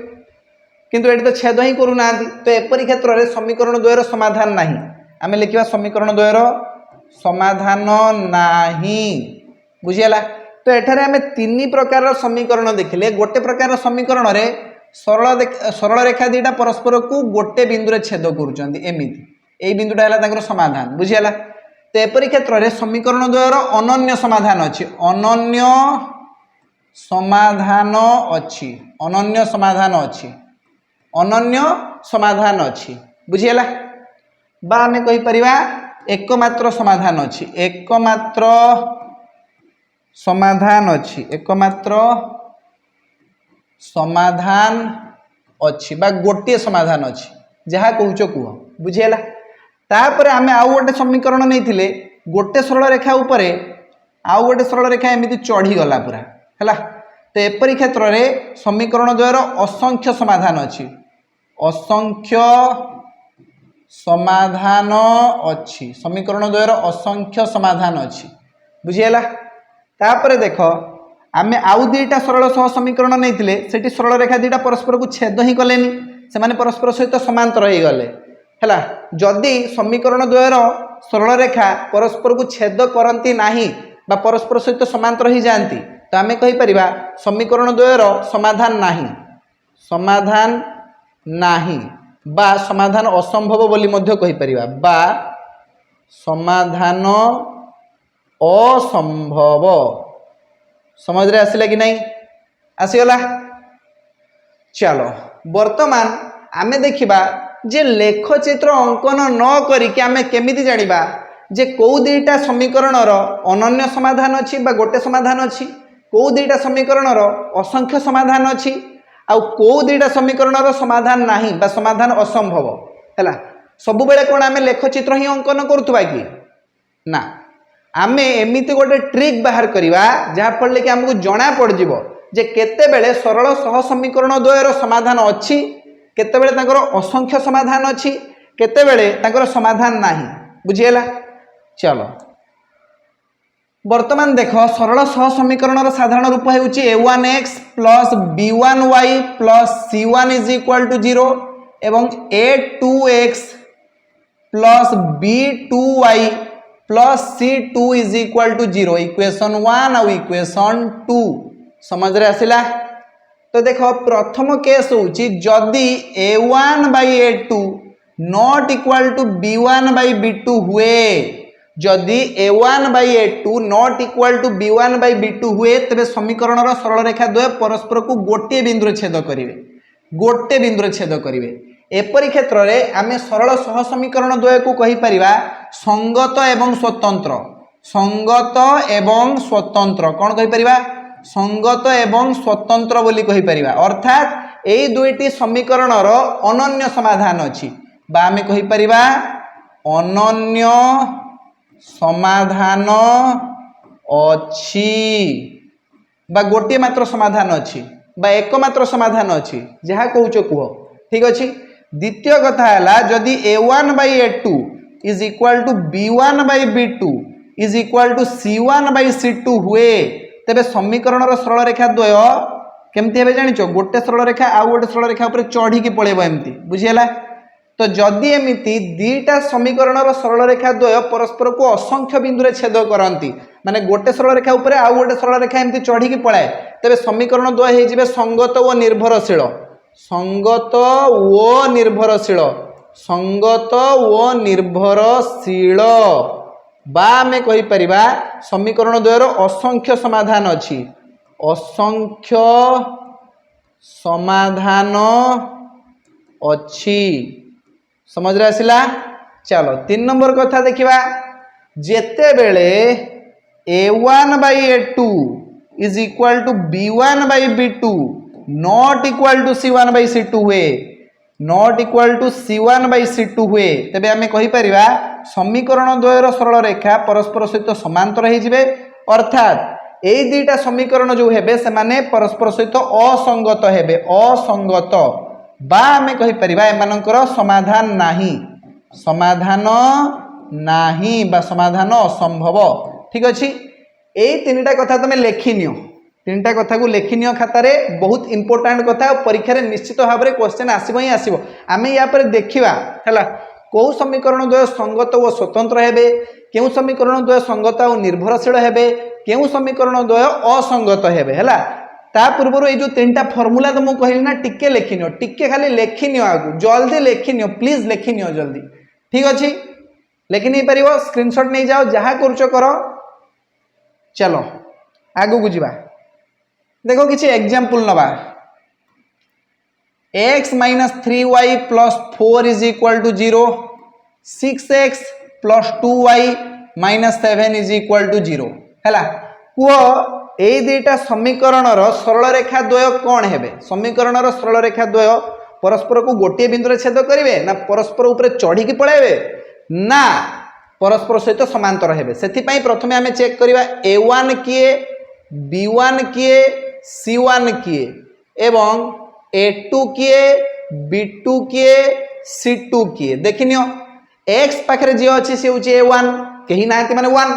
किंतु एठी तो छेद ही करू नांती तो एपरि क्षेत्र रे समीकरण द्वयर समाधान नाही आमे लिखिबा समीकरण द्वयर समाधान नाही बुझियला तो एठारे आमे 3 प्रकार समीकरण देखिले गोटे प्रकार समीकरण रे सरल रेखा दीटा परस्पर को गोटे बिंदु रे छेद करूचंती एमिति एई बिंदुटा हला ताकर समाधान बुझियला तो एपरि क्षेत्र में समीकरण द्वयर अनन्य समाधान अच्छी अनन्य समाधान अच्छी बुझीगला बा आमे कहि परिबा एकमात्र समाधान अच्छी एकमात्र समाधान अच्छी बा गोटे समाधान अच्छी जहाँ कहूच कह बुझीगला तापर आमे आउ गोटे समीकरण नहीं गोटे सरल रेखा उपरे आउ गोटे सरल रेखा एमती चढ़ी गला पूरा है तो एपरि क्षेत्र में समीकरण द्वयर असंख्य समाधान अच्छी समीकरण द्वयर असंख्य समाधान अच्छी बुझीगला तापर देख आमे आउ 2टा सरल सह समीकरण नहीं सेठी सरल रेखा 2टा परस्पर को छेद ही कलेनी से परस्पर सहित समांतर हो गले है जदि समीकरण द्वयर सरल रेखा परस्पर को छेद करती नहीं बा परस्पर सहित समांतर ही जाती तो आम कहीपर समीकरण द्वयर समाधान नाही, समाधान नाही बा समाधान असंभव बोली मध्य कहीपर बा समाधान असंभव। समझ रे आसिला कि नहीं? आसीगला। चलो वर्तमान आमे देखिबा जे लेखचित्र अंकन न करिके आमे केमिति जानिबा जे कौ दुईटा समीकरण अनन्य समाधान अच्छी बा गोटे समाधान अच्छी, कौ दुईटा समीकरण असंख्य समाधान अच्छी आउ कौ दुईटा समीकरण समाधान नाही बा समाधान असंभव है। सबु बेले कौन आमे लेखचित्र ही अंकन करुवा कि ना, आमे एमिति गोटे ट्रिक बाहर करिवा जहाँफल कि आमको जना पड़जिवो जे केतेबेले सरल सह समीकरण द्वयर समाधान अच्छी, केतेबेले तांकर असंख्य समाधान अच्छी, केतेबेले तांकर समाधान नाही। बुझीगला? चलो वर्तमान देख सरल सह समीकरण साधारण रूप होउची a1x plus b1y plus c1 is equal to 0 एवं a2x plus b2y plus c2 is equal to 0 equation 1 और इक्वेशन 2। समझ रे आसिला? तो देखो प्रथम केस होउची जदि a1 by a2 not equal to b1 by b2 हुए, जदि a1 by a2 not equal to b1 by b2 हुए तेरे समीकरण सरल रेखा द्वय परस्पर को गोटे बिंदु छेद करेंगे, गोटे बिंदु छेद करेंगे। एपरी क्षेत्र में आम सरल सह समीकरण द्वय को कहीपर संगत एवं स्वतंत्र, संगत एवं स्वतंत्र कौन कहीपर संगत एवं स्वतंत्र बोली कहीपर, अर्थात यही दुईटी समीकरण अनन्य समाधान अच्छी बा आम कहीपर अनन्य समाधान अच्छी बा गोटे मात्र समाधान अच्छी बा एकमात्र समाधान अच्छी जहाँ कहूच कह। ठीक अच्छे। द्वितीय कथा है जदि a1 by a2 is equal to b1 by b2 is equal to c1 by c2 हुए तेरे समीकरण सरल रेखा द्वय केमती हे जानिच गोटे सरल रेखा आउ गोटे सरल रेखा ऊपर चढ़ी पड़ेब एमती। बुझीगला? तो जदि एमिति दीटा समीकरण सरल रेखा द्वय परस्पर को असंख्य बिंदु छेद करती माने गोटे सरल रेखा ऊपर आउ गोटे सरल रेखा एमती चढ़ी पड़ाए तेरे समीकरण द्वय हो संगत व निर्भरशील, संगत व निर्भरशील, संगत व निर्भरशील बा आम कहीपर समीकरण द्वयर असंख्य समाधान अच्छी, असंख्य समाधान अच्छी। समझ रे आसिला? चलो 3 नंबर कथा देखिबा जेते बेले a1 by a2 is equal to b1 by b2 not equal to c1 by c2 हुए, not equal to c1 by c2 हुए तेबे आमे कहीपर समीकरण द्वयर सरल रेखा परस्पर सहित समांतर हो जिवे, अर्थात यही दुईटा समीकरण जो हेबे से माने परस्पर सहित असंगत हेबे, असंगत बा आमे कहीपर एमानकर समाधान नाही, समाधान नाही बा समाधान असंभव। ठीक अच्छे। यही 3टा कथा तुम लेखिनियो, 3टा कथा को लेखिनियो खातार बहुत इंपोर्टाट कथा परीक्षा निश्चित भाव में क्वेश्चन आसब ही आसब। आम या देखा है कौ समीकरण द्वय संगत व स्वतंत्र हेबे, केउ समीकरण द्वय संगत और निर्भरशील हेबे, केउ समीकरण द्वय असंगत हेबे है। ता पूर्व ये जो 3टा फर्मूला तो मुझे कहली ना टिके लेखिनियो, टिके खाली लेखिनियो आगु जल्दी लेखिनियो प्लीज लेखिनियो जल्दी। ठीक अच्छे। लेखि नहीं पार स्क्रीनशॉट नहीं जाओ जहाँ करुच कर। चलो आगु को जीवा देखो किसी एग्जांपल नवा x minus 3y plus 4 is equal to 0, 6x plus 2y minus 7 is equal to 0 है। कुह यही दुईटा समीकरण सरल रेखा द्वय कौन हेबे? समीकरण सरल रेखा द्वय परस्पर को गोटे बिंदु छेद करेंगे ना परस्पर ऊपर चढ़ी पड़े ना परस्पर सहित समांतर हेबे। से प्रथम आम चेक करवा a1 किए, b1 किए, c1 किए एवं a2 किए, b2 किए, c2 किए। देखिनियो x पाखे जी अच्छी सी हूँ a1 कहीं ना माने 1,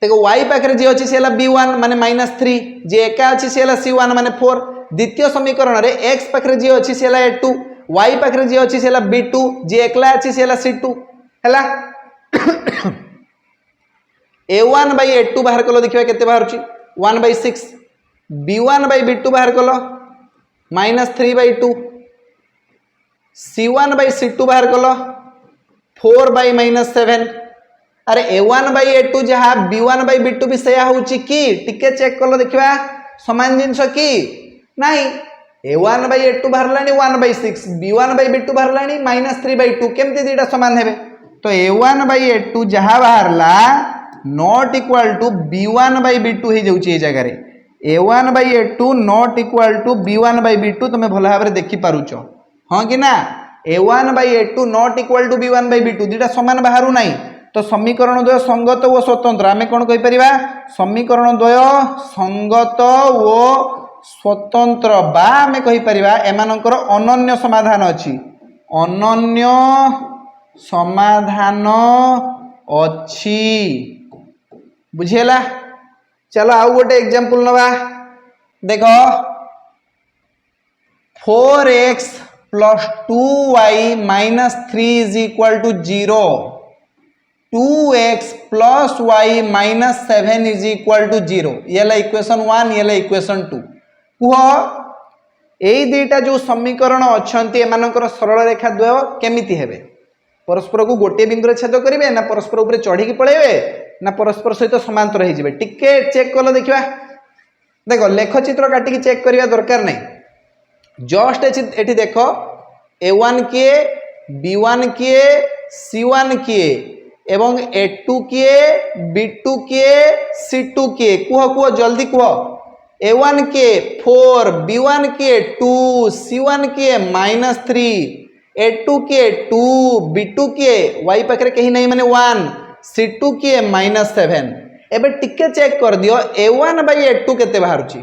देखो y पाखे जी अच्छी सी है b1 माने -3, जी एका अच्छी सी है c1 माने 4। द्वितीय समीकरण रे x पाखे जी अच्छी सी है a2, y पाखे जी अच्छी सी है b2, जी एकला अच्छी सी है c2 है। a1 by a2 बाहर कलो देखिए केते बाहर 1/6 b1 by b2 बाहर कलो -3/2 c1 by c2 बाहर कलो 4/-7 अरे a1 by a2 जहाँ b1 by b2 भी सेया होउची कि टिके चेक कलो देखिबा समान जिंस कि नहीं a1 by a2 बाहर लानी 1/6 b1 by b2 बाहर लानी -3/2 केमती दीटा समान हेबे तो a1 by a2 जहाँ बाहर ला not equal to b1 by b2 हे जाउची ए जगह रे a1 by a2 not equal to b1 by b2 तुमे भल भाबरे देखि पारुचो हां कि ना a1 by a2 not equal to b1 by b2 दीटा समान बाहरु नाही तो समीकरण द्वय संगत व स्वतंत्र आमे कोन कहि परिबा समीकरण द्वय संगत व स्वतंत्र बा आमे कहि परिबा एमानकर अनन्य समाधान अछि अनन्य समाधान अछि बुझेला चलो आउ गोटे एग्जांपल नवा देखो 4x plus 2y minus 3 is equal to 0 2x plus y minus 7 is equal to 0 ये ला इक्वेशन 1 ये ला इक्वेशन 2 कुह एई दुईटा जो समीकरण अछंती एमानकर सरल रेखा द्वय केमिति हेबे परस्पर को गोटे बिंदु छेद करेंगे ना परस्पर ऊपर चढ़ी पड़े ना परस्पर सहित समांतर हो टिके चेक कल देखा देख लेखचित्र काटिकी चेक करने दरकार नहीं जस्ट एठी देख a1 किए b1 किए c1 किए एवं a2 किए b2 किए c2 किए कुह कुह जल्दी कुह a1 के 4 b1 के 2 c1 के -3 a2 के 2 b2 के y पाखे कहीं नहीं माने 1 c2 के -7 एबे टिके चेक कर दियो a1 by a2 केते बाहरुची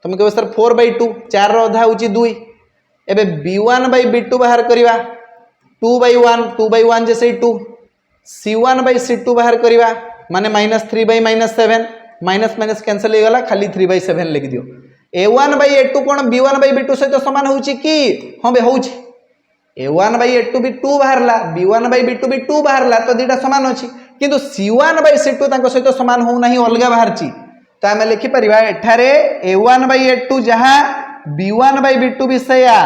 तुम कहबे सर 4/2 4 रो आधा होची 2 एबे b1 by b2 बाहर करिवा 2/1 जैसे 2 c1 by c2 बाहर करिवा माने -3/-7 माइनस माइनस कैंसिल हो गला खाली 3/7 लिख दियो a1 by a2 cone b1 by b2 सहित समान होची कि हां बे होची a1 by a2 भी 2 बाहरला b1 by b2 भी 2 बाहरला तो दीटा समान अछि किंतु c1 by c2 तांको सहित समान हो नाही अलगा बाहरची तो आमे लिखि परिबा एठारे a1 by a2 जहां b1 by b2 भी सेया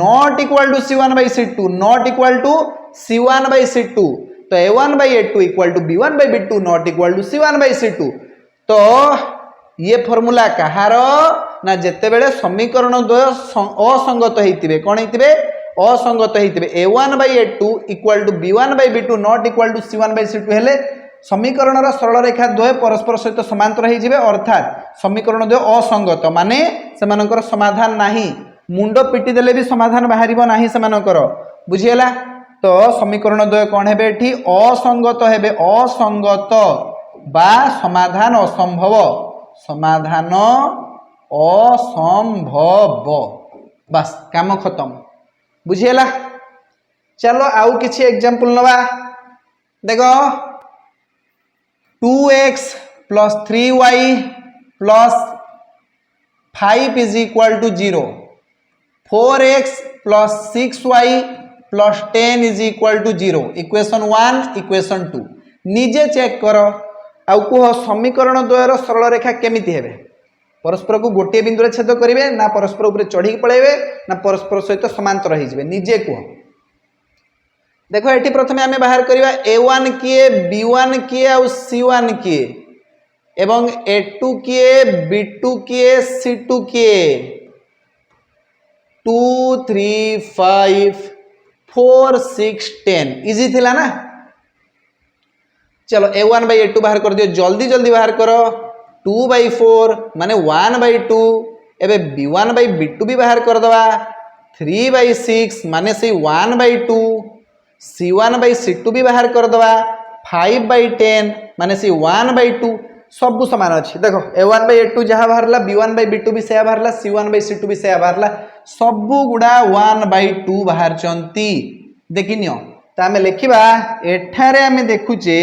not equal to c1 by c2 not equal to c1 by c2 तो a1 by a2 equal to b1 by b2 not equal to c1 by c2 तो ये formula कहार ना जेते बेले समीकरण द्वय असंगत हेतिबे कोन हेतिबे असंगत हेतिबे a1 by a2 equal to b1 by b2 not equal to c1 by c2 हेले समीकरण रा सरल रेखा द्वय परस्पर सहित समांतर हो जिवे अर्थात समीकरण द्वय असंगत माने सेमानकर समाधान नाही मुंड पिटी देले भी समाधान बाहरिबो नाही सेमानकर बुझियला तो समीकरण द्वय कोन हेबे एठी असंगत हेबे असंगत बा समाधान असंभव समाधान असंभव बस काम खत्म बुझियला चलो आउ किछि एग्जांपल नवा देखो 2x plus 3y plus 5 is equal to 0 4x plus 6y plus 10 is equal to 0 equation 1 equation 2 निजे चेक करो आउ कुह समीकरण द्वयर सरल रेखा केमिति हेबे परस्पर को गोटे बिंदु छेद करेंगे ना परस्पर ऊपर चढ़ी पड़े ना परस्पर सहित समांतर हो निजे कह देखो ये प्रथमे आमे बाहर करवा a1 किए b1 किए और c1 किए एवं a2 किए b2 किए c2 किए 2 3 5 4 6 10 इजी थिला ना चलो a1 by a2 बाहर कर दियो जल्दी जल्दी बाहर करो 2/4 माने 1/2 एबे b1 by b2 भी बाहर कर दवा 3/6 माने से 1/2 c1 by c2 भी बाहर कर दवा 5/10 माने से 1/2 सब समान अच्छी देखो a1 by a2 जहाँ बाहरला b1 by b2 भी सेया बाहरला c1 by c2 भी सेया बाहरला सब गुड़ा 1/2 बाहर चंती देखिनियो तो आमे लिखिबा एठारे आमे देखुचे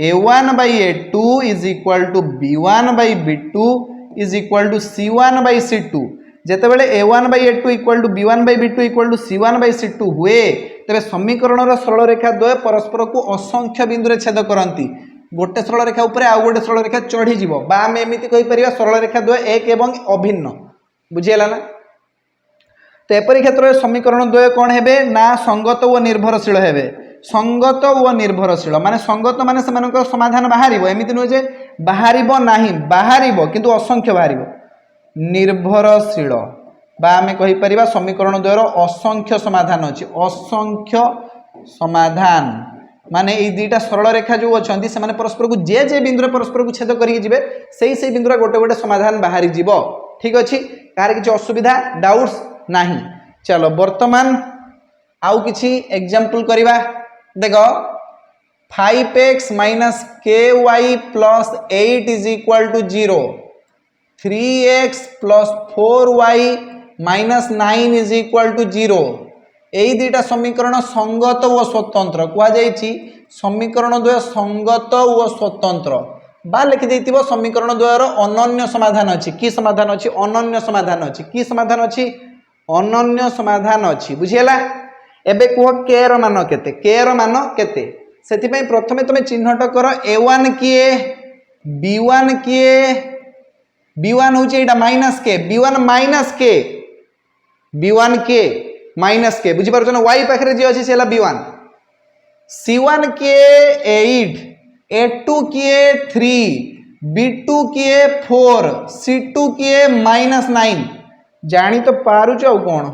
a1 by a2 is equal to b1 by b2 is equal to c1 by c2 जेते बेले a1 by a2 equal to b1 by b2 equal to c1 by c2 हुए तेरे समीकरण सरल रेखा द्वय परस्पर को असंख्य बिंदु रे छेद करंती गोटे सरल रेखा ऊपर आउ गोटे सरल रेखा चढ़ी जीव बा आम एमती कहीपर सरल रेखा द्वय एक एवं अभिन्न बुझीगला ना। तो एपरी क्षेत्र में समीकरण द्वय कौन है ना संगत व निर्भरशील है। संगत व निर्भरशील माने संगत माने से समाधान बाहर एमती नुहे जे बाहर ना किंतु असंख्य बाहर। निर्भरशील बा आम कहीपर समीकरण द्वयर असंख्य समाधान अच्छी असंख्य समाधान माने ये दुईटा सरल रेखा जो अच्छा से परस्पर को जे बिंदु परस्पर को छेद करके से बिंदुरा गोटे गोटे समाधान बाहरी जीव। ठीक अच्छे कहार किसी असुविधा डाउट्स नहीं। चलो वर्तमान आउ किसी एग्जाम्पल करवा देख 5x minus ky plus 8 is equal to 0 3x plus 4y minus 9 is equal to 0 यही दुईटा समीकरण संगत व स्वतंत्र कहुई समीकरण द्वय संगत व स्वतंत्र बा लिखि समीकरण द्वयर अनन्य समाधान अच्छी कि समाधान अच्छी अनन्य समाधान अच्छी कि समाधान अच्छी अनन्य समाधान अच्छी बुझीगला। एबे कह के र मान केते के र मान केते सेतिपई प्रथमे तुम चिन्हट कर a1 किए b1 किए b1 होची एटा माइनस के b1 माइनस के b1 के माइनस के बुझी पारछ ना y पाखरे जे अछि सेला b1 c1 के 8 a2 किए 3 b2 किए 4 c2 किए -9 जानी तो पारुच आ कौन।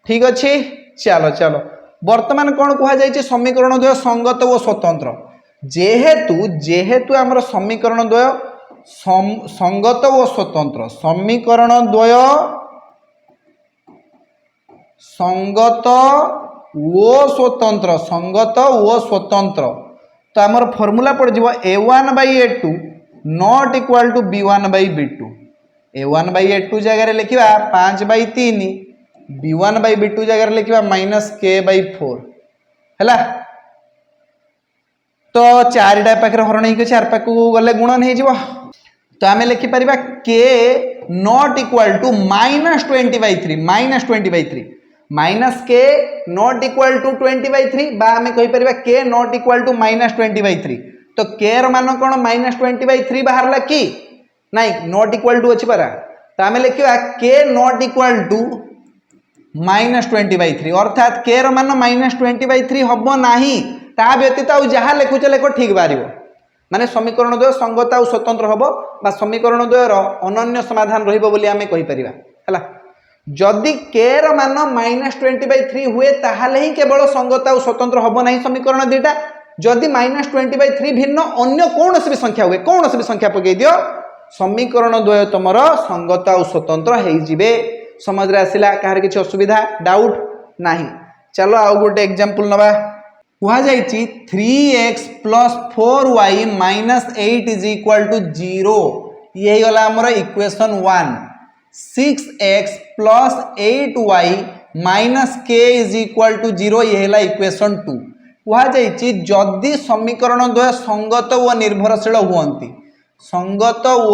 ठीक अच्छे चलो चलो वर्तमान कौन कहुई समीकरण द्वय संगत व स्वतंत्र जेहेतु जेहेतु आमर समीकरण द्वय संगत व स्वतंत्र समीकरण द्वय संगत व स्वतंत्र तो आमर फॉर्मूला पड़ जाव a1/a2 not equal to b1/b2 a1/a2 जगह लिखा 5/3 b1/b2 जगह लिखा -k/4 है। तो 4टा पाखे हरण हो 4 पाख गले गुणन हो तो आम लिखिपर k not equal to -20/3 minus k not equal to 20/3 बा आम कहीपर के नॉट इक्वल टू -20/3 तो के मान कौन -20/3 बाहर कि नहीं नॉट इक्वल टू अच्छी परा तो आम लिखा के नॉट इक्वल टू -20/3 अर्थात के मान -20/3 हम ना ता व्यतीत आउ जहाँ लिखुचे लेख ठीक बाहर माने समीकरण द्वय संगत आ स्वतंत्र हम बा समीकरण द्वयर अनन्य समाधान रहीपर है। जदि के मान -20/3 हुए ताहले ही केवल संगत आ स्वतंत्र हम ना समीकरण दुईटा जदि -20/3 भिन्न अन्य कौन भी संख्या हुए कौन भी संख्या पकई दियो समीकरण द्वय तुमर संगत आ स्वतंत्र हो समझ रे आसिला कहार किसी असुविधा डाउट नहीं। चलो आउ गोटे एग्जांपल नवा कहुई 3x plus 4y minus 8 is equal to 0 ये गला आमर equation 1 6x plus 8y minus k is equal to 0 ये है इक्वेशन 2 कहुई जदि समीकरण द्वय संगत व निर्भरशील हुअंती संगत व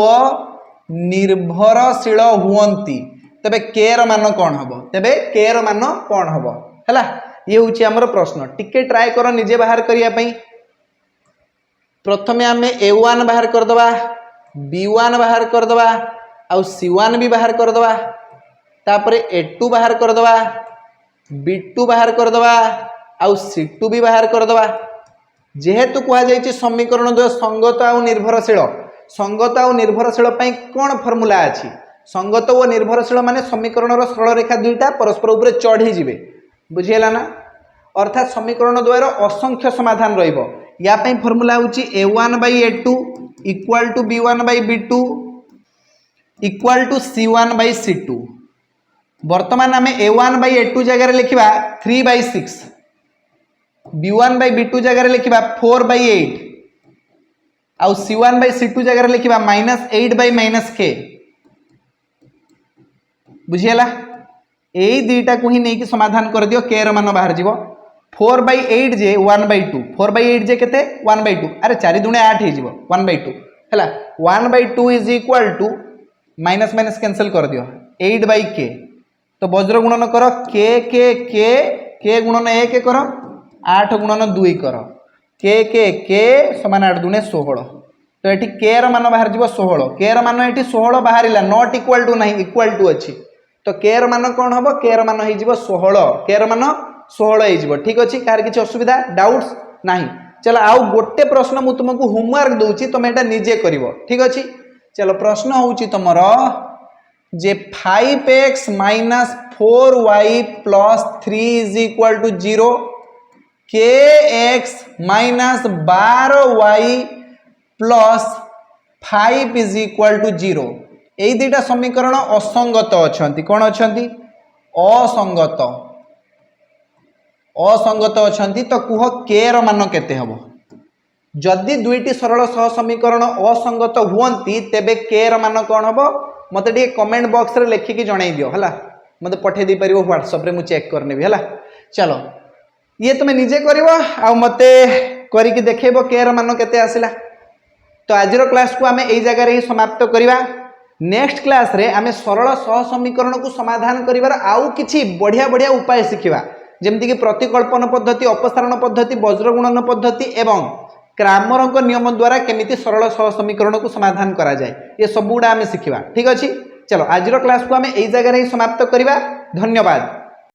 निर्भरशील हुअंती तेबे के र मान कौन हम तेबे के र मान कौन हम है। ये हूँ आमर प्रश्न टिके ट्राए कर निजे बाहर करने प्रथमे आम a1 बाहर करदे b1 बाहर करदे आउ c1 भी बाहर करदे तापर a2 बाहर करदे b2 बाहर करदे आउ c2 भी बाहर करदे जेहेतु कहुई समीकरण द्वय संगत आ निर्भरशील कौन फॉर्मूला अच्छी संगत व निर्भरशील माने समीकरण सरल रेखा दुईटा परस्पर उपरे चढ़ी जीवे बुझीगला ना अर्थात समीकरण द्वयर असंख्य समाधान रहिबो या पई फॉर्मूला होची a1/a2 equal to b1/b2 equal to c1/c2 वर्तमान आम a1/a2 जगह लिखा 3/6 b1/b2 जगह लिखा 4/8 आउ c1/c2 जगह लिखा -8/-k बुझीगला यही दुईटा को ही नहीं समाधान कर दियो के मान बाहर जीव 4/8 जे 1/2 4/8 जे केते 1/2 अरे 4 दूने 8 हो 1/2 है 1/2 is equal to minus minus cancel कर दियो 8/k तो वज्र गुणन कर के गुणन 1 कर 8 गुणन 2 कर के समान 8 दूने 16 तो ये के मान बाहर जीव 16 के मान ये 16 बाहर नॉट इक्वल टू नहीं इक्वल टू अच्छी तो के मान कौन हम के मान हो 16 के मान 16 हो ठीक अच्छे कार किसी असुविधा डाउट्स नहीं चलो आउ गोटे प्रश्न मु तुमको होमवर्क दूची तुम एटा निजे करिवो ठीक अच्छे चलो प्रश्न होची तुमरो जे 5x minus 4y plus 3 is equal to 0 kx minus 12y plus 5 is equal to 0 यही दुटा समीकरण असंगत अछंती कौन अछंती असंगत असंगत अछंती तो कुह के र मान केते हबो जदि दुईटी सरल सह समीकरण असंगत हुवंती तेबे के र मान कौन हबो मते टी कमेंट बॉक्स रे लिखिकी जणाई दियो हला मते पठे दी परिवो व्हाट्सएप रे मु चेक करने भी हला चलो ये तुम निजे करिवो आ मते करिकी देखेबो के र मान केते आसिला तो आजिर क्लास को आमे एई जगह रे ही समाप्त करिवा नेक्स्ट क्लास रे आमे सरल सह समीकरण को समाधान करिवार आउ किछि बढ़िया बढ़िया उपाय शिखिबा जेमति कि प्रतिकल्पन पद्धति अपसारण पद्धति वज्रगुणन पद्धति एवं क्रामरଙ୍କ नियम द्वारा केमिति सरल सह समीकरण को समाधान करा जाए ये सब गुड़ा आमे शिखिबा ठीक अछि चलो आजिर क्लास को आमे एई जगह रे ही समाप्त करिवा धन्यवाद।